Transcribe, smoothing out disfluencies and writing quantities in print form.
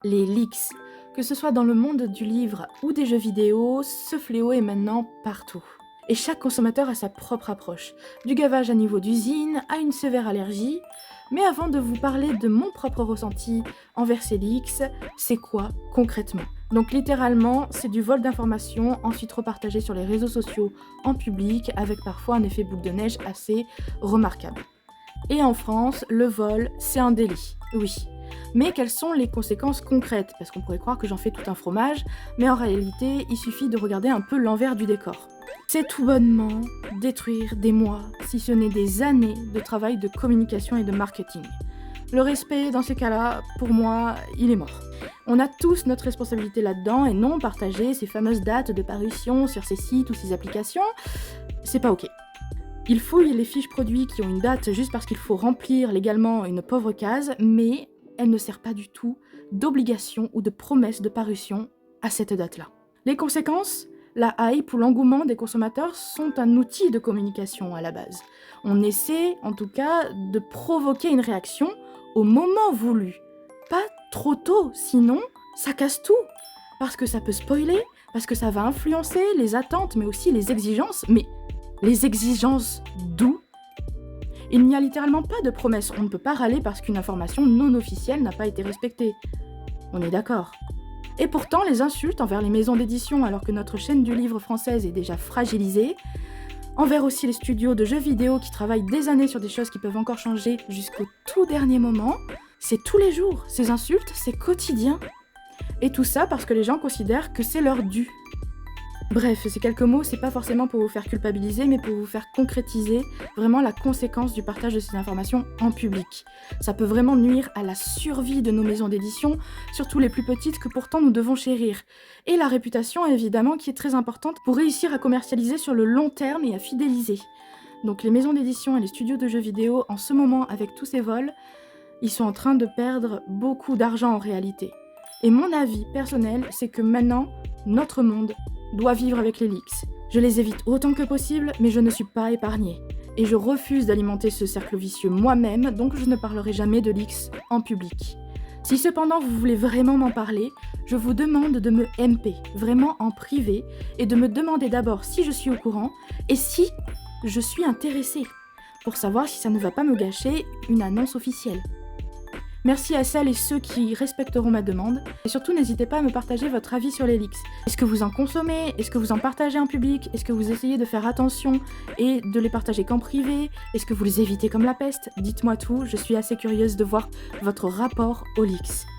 Les leaks. Que ce soit dans le monde du livre ou des jeux vidéo, ce fléau est maintenant partout. Et chaque consommateur a sa propre approche, du gavage à niveau d'usine à une sévère allergie. Mais avant de vous parler de mon propre ressenti envers ces leaks, c'est quoi concrètement? Donc littéralement, c'est du vol d'informations, ensuite repartagé sur les réseaux sociaux en public, avec parfois un effet boule de neige assez remarquable. Et en France, le vol, c'est un délit, oui. Mais quelles sont les conséquences concrètes? Parce qu'on pourrait croire que j'en fais tout un fromage, mais en réalité, il suffit de regarder un peu l'envers du décor. C'est tout bonnement détruire des mois, si ce n'est des années de travail de communication et de marketing. Le respect, dans ces cas-là, pour moi, il est mort. On a tous notre responsabilité là-dedans et non partager ces fameuses dates de parution sur ces sites ou ces applications, c'est pas ok. Ils fouillent les fiches produits qui ont une date juste parce qu'il faut remplir légalement une pauvre case, mais elle ne sert pas du tout d'obligation ou de promesse de parution à cette date-là. Les conséquences? La hype ou l'engouement des consommateurs sont un outil de communication à la base. On essaie, en tout cas, de provoquer une réaction au moment voulu. Pas trop tôt, sinon ça casse tout. Parce que ça peut spoiler, parce que ça va influencer les attentes, mais aussi les exigences. Mais les exigences d'où? Il n'y a littéralement pas de promesse. On ne peut pas râler parce qu'une information non officielle n'a pas été respectée. On est d'accord. Et pourtant, les insultes envers les maisons d'édition alors que notre chaîne du livre française est déjà fragilisée, envers aussi les studios de jeux vidéo qui travaillent des années sur des choses qui peuvent encore changer jusqu'au tout dernier moment, c'est tous les jours. Ces insultes, c'est quotidien. Et tout ça parce que les gens considèrent que c'est leur dû. Bref, ces quelques mots, c'est pas forcément pour vous faire culpabiliser, mais pour vous faire concrétiser vraiment la conséquence du partage de ces informations en public. Ça peut vraiment nuire à la survie de nos maisons d'édition, surtout les plus petites que pourtant nous devons chérir. Et la réputation, évidemment, qui est très importante pour réussir à commercialiser sur le long terme et à fidéliser. Donc les maisons d'édition et les studios de jeux vidéo, en ce moment, avec tous ces vols, ils sont en train de perdre beaucoup d'argent en réalité. Et mon avis personnel, c'est que maintenant, notre monde doit vivre avec les leaks. Je les évite autant que possible, mais je ne suis pas épargnée. Et je refuse d'alimenter ce cercle vicieux moi-même, donc je ne parlerai jamais de leaks en public. Si cependant vous voulez vraiment m'en parler, je vous demande de me MP, vraiment en privé, et de me demander d'abord si je suis au courant, et si je suis intéressée, pour savoir si ça ne va pas me gâcher une annonce officielle. Merci à celles et ceux qui respecteront ma demande. Et surtout, n'hésitez pas à me partager votre avis sur les leaks. Est-ce que vous en consommez? Est-ce que vous en partagez en public? Est-ce que vous essayez de faire attention et de les partager qu'en privé? Est-ce que vous les évitez comme la peste? Dites-moi tout, je suis assez curieuse de voir votre rapport aux leaks.